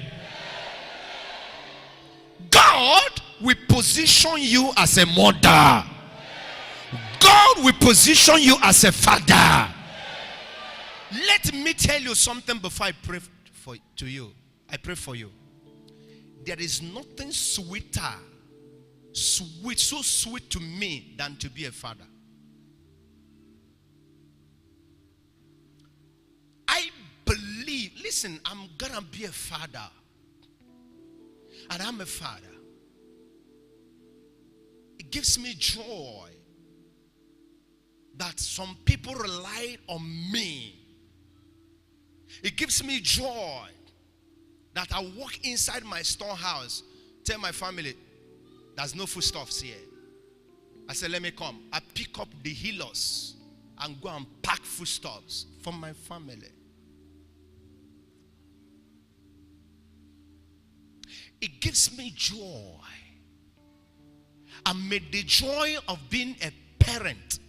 God will position you as a mother. God will position you as a father. Let me tell you something before I pray to you. I pray for you. There is nothing sweeter, so sweet to me than to be a father. I believe, listen, I'm gonna be a father. And I'm a father. It gives me joy that some people rely on me. It gives me joy that I walk inside my storehouse, tell my family, there's no foodstuffs here. I say, let me come. I pick up the healers and go and pack foodstuffs for my family. It gives me joy. And may the joy of being a parent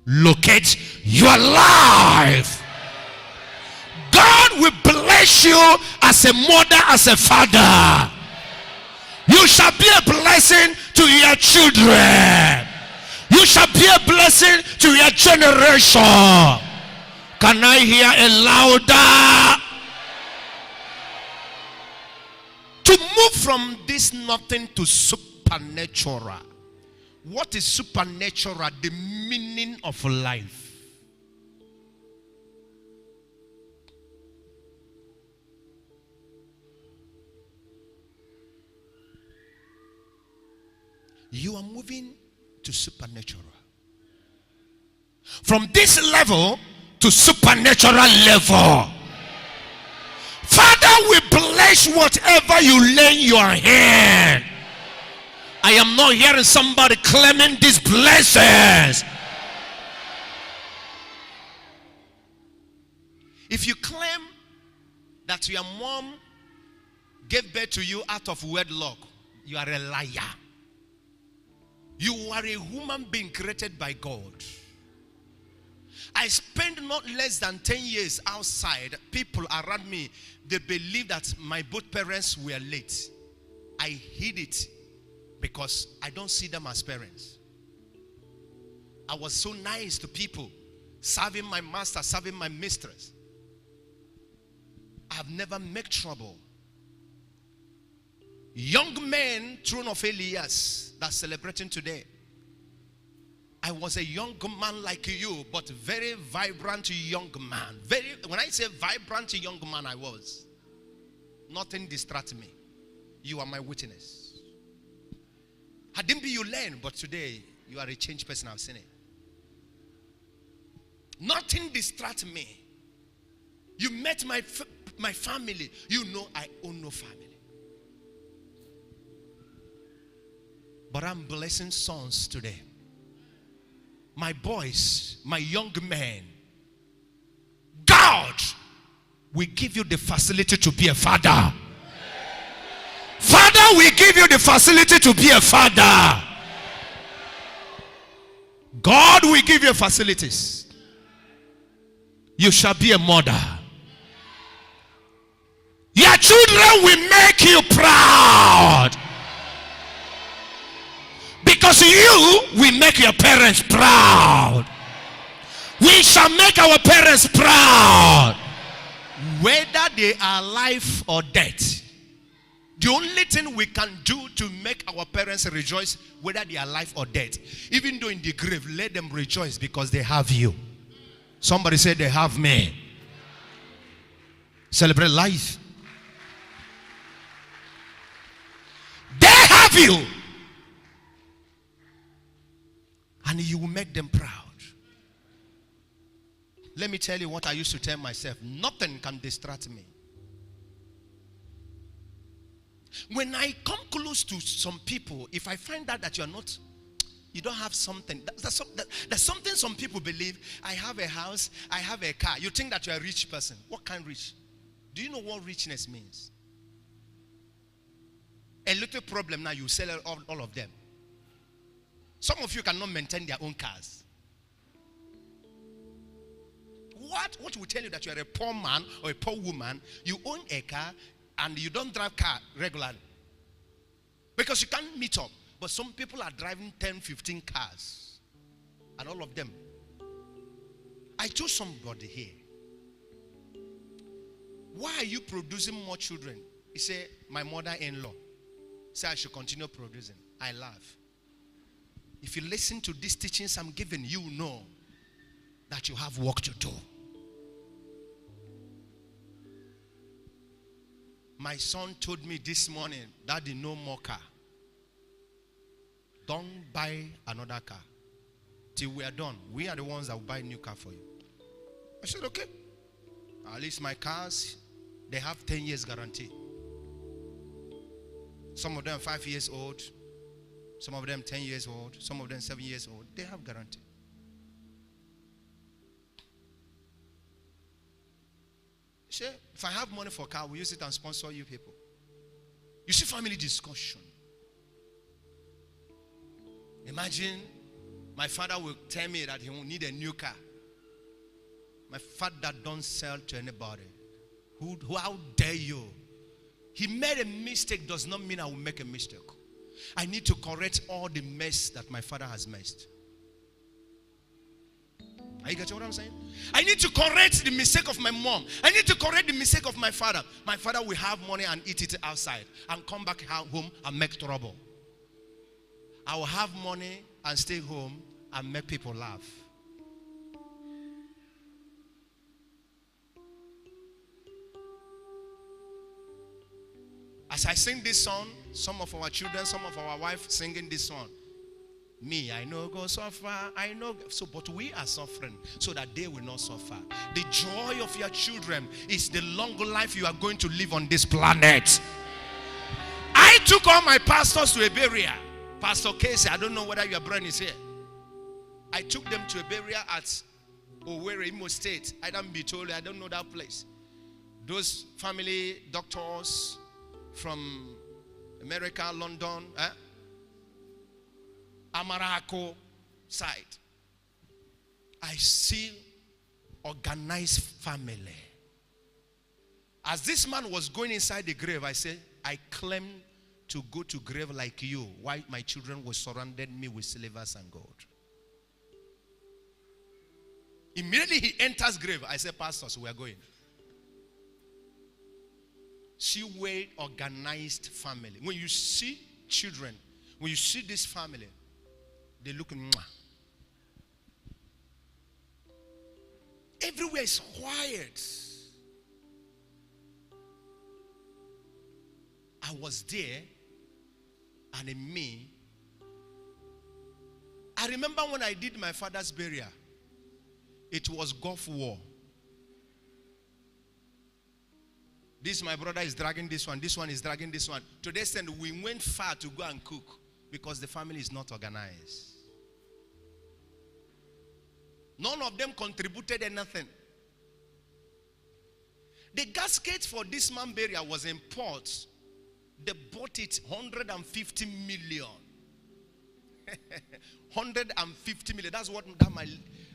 locate your life. God will bless you as a mother, as a father. You shall be a blessing to your children. You shall be a blessing to your generation. Can I hear a louder? To move from this nothing to supernatural. What is supernatural? The meaning of life. You are moving to supernatural. From this level to supernatural level. Father will bless whatever you lay in your hand. I am not hearing somebody claiming these blessings. If you claim that your mom gave birth to you out of wedlock, you are a liar. You are a human being created by God. I spent not less than 10 years outside. People around me, they believe that my both parents were late. I hid it because I don't see them as parents. I was so nice to people, serving my master, serving my mistress. I've never made trouble. Young men, throne of Elias, that's celebrating today. I was a young man like you, but very vibrant young man. When I say vibrant young man, I was. Nothing distracts me. You are my witness. I didn't be you learn, but today you are a changed person. I've seen it. Nothing distracts me. You met my family. You know I own no family. But I'm blessing sons today. My boys, my young men. God will give you the facility to be a father. Father will give you the facility to be a father. God will give you facilities. You shall be a mother. Your children will make you proud. Because you will make your parents proud. We shall make our parents proud. Whether they are alive or dead. The only thing we can do to make our parents rejoice, whether they are alive or dead, even though in the grave, let them rejoice because they have you. Somebody said they have me. Celebrate life. They have you. And you will make them proud. Let me tell you what I used to tell myself. Nothing can distract me. When I come close to some people, if I find out that you don't have something. There's something some people believe. I have a house, I have a car. You think that you're a rich person. What kind of rich? Do you know what richness means? A little problem now, you sell all of them. Some of you cannot maintain their own cars. What will tell you that you are a poor man or a poor woman? You own a car and you don't drive car regularly. Because you can't meet up. But some people are driving 10, 15 cars. And all of them. I told somebody here, why are you producing more children? He said, my mother-in-law said I should continue producing. I laugh. If you listen to these teachings I'm giving, you know that you have work to do. My son told me this morning, Daddy, no more car. Don't buy another car. Till we are done, we are the ones that will buy a new car for you. I said, okay. At least my cars, they have 10 years guarantee. Some of them 5 years old. Some of them 10 years old. Some of them 7 years old. They have guarantee. Say, if I have money for a car, we'll use it and sponsor you people. You see family discussion. Imagine my father will tell me that he will need a new car. My father don't sell to anybody. How dare you? He made a mistake does not mean I will make a mistake. I need to correct all the mess that my father has messed. Are you getting what I'm saying? I need to correct the mistake of my mom. I need to correct the mistake of my father. My father will have money and eat it outside and come back home and make trouble. I will have money and stay home and make people laugh. As I sing this song, some of our children, some of our wives singing this song. Me, I know go suffer, I know. So, but we are suffering so that they will not suffer. The joy of your children is the long life you are going to live on this planet. I took all my pastors to a burial. Pastor Casey, I don't know whether your brain is here. I took them to a burial at Owerri, Imo State. I don't be told, I don't know that place. Those family doctors from America, London, Amarako side. I see organized family. As this man was going inside the grave, I said, I claim to go to grave like you, while my children were surrounded me with silvers and gold. Immediately he enters grave. I said, pastors, we are going. See where organized family. When you see children, when you see this family, they look mwah. Everywhere is quiet. I was there, and in me, I remember when I did my father's burial, it was Gulf War. This my brother is dragging this one is dragging this one. To the extent we went far to go and cook because the family is not organized. None of them contributed anything. The gasket for this man burial was in port. They bought it 150 million. 150 million. That's what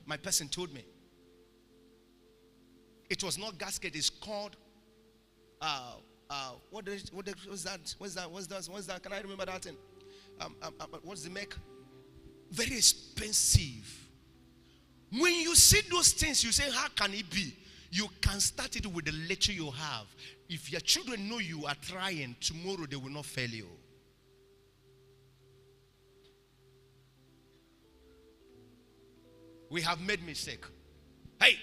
my person told me. It was not gasket. It's called what's that? Can I remember that thing? What's the make? Very expensive. When you see those things, you say, how can it be? You can start it with the little you have. If your children know you are trying, tomorrow they will not fail you. We have made mistake. Hey,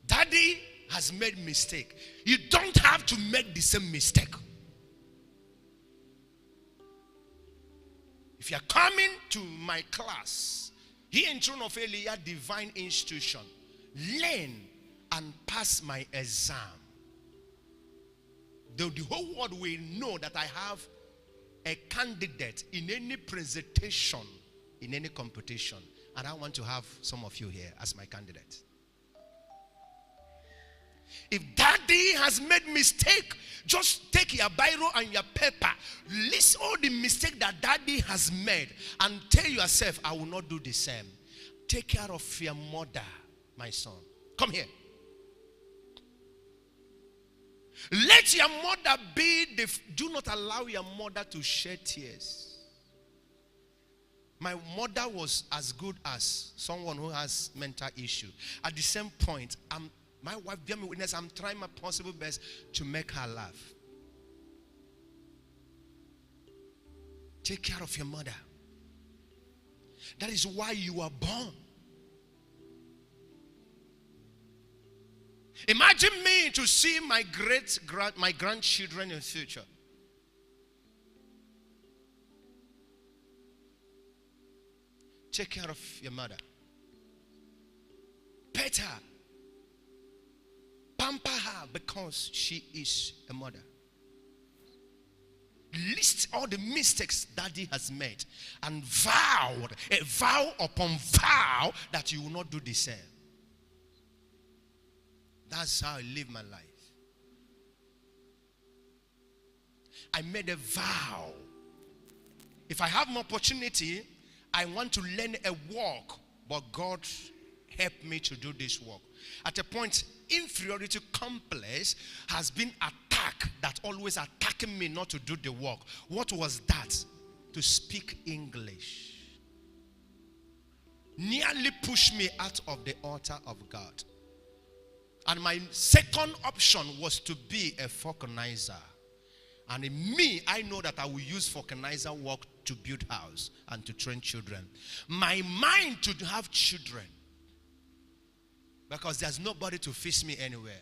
daddy has made mistake. You don't have to make the same mistake. If you're coming to my class, here in Throne of Elia Divine Institution, learn and pass my exam. The whole world will know that I have a candidate in any presentation, in any competition. And I want to have some of you here as my candidate. If daddy has made mistake, just take your biro and your paper. List all the mistake that daddy has made and tell yourself, I will not do the same. Take care of your mother, my son. Come here. Let your mother be do not allow your mother to shed tears. My mother was as good as someone who has mental issue. At the same point, my wife, bear me witness, I'm trying my possible best to make her laugh. Take care of your mother. That is why you are born. Imagine me to see my grandchildren in the future. Take care of your mother. Pet her. Pamper her because she is a mother. List all the mistakes daddy has made and vowed, a vow upon vow, that you will not do the same. That's how I live my life. I made a vow. If I have an opportunity, I want to learn a walk, but God helped me to do this work. At a point, inferiority complex has been attacked, that always attacking me not to do the work. What was that? To speak English. Nearly pushed me out of the altar of God. And my second option was to be a vulcanizer. And in me, I know that I will use vulcanizer work to build house and to train children. My mind to have children, because there's nobody to fix me anywhere.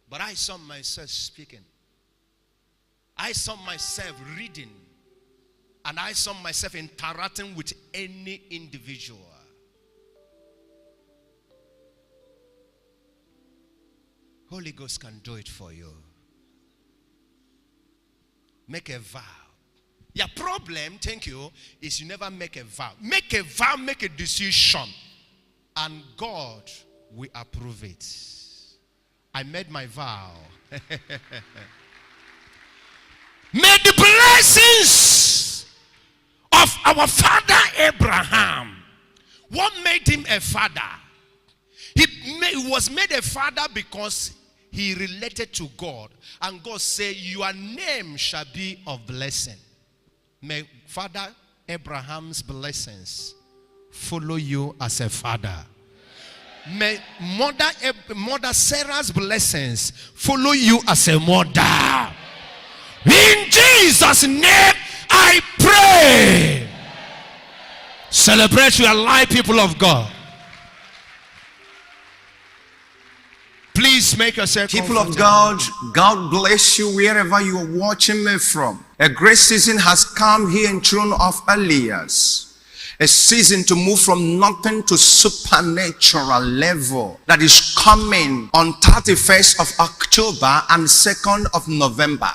But I saw myself speaking. I saw myself reading. And I saw myself interacting with any individual. Holy Ghost can do it for you. Make a vow. Your problem, thank you, is you never make a vow. Make a vow, make a decision. And God will approve it. I made my vow. May the blessings of our father Abraham, what made him a father? He was made a father because he related to God. And God said, your name shall be of blessing. May Father Abraham's blessings follow you as a father. May Mother Sarah's blessings follow you as a mother. In Jesus' name I pray. Celebrate your life, people of God. Please make yourself People of God, God bless you wherever you are watching me from. A great season has come here in Throne of Elias. A season to move from nothing to supernatural level that is coming on 31st of October and 2nd of November.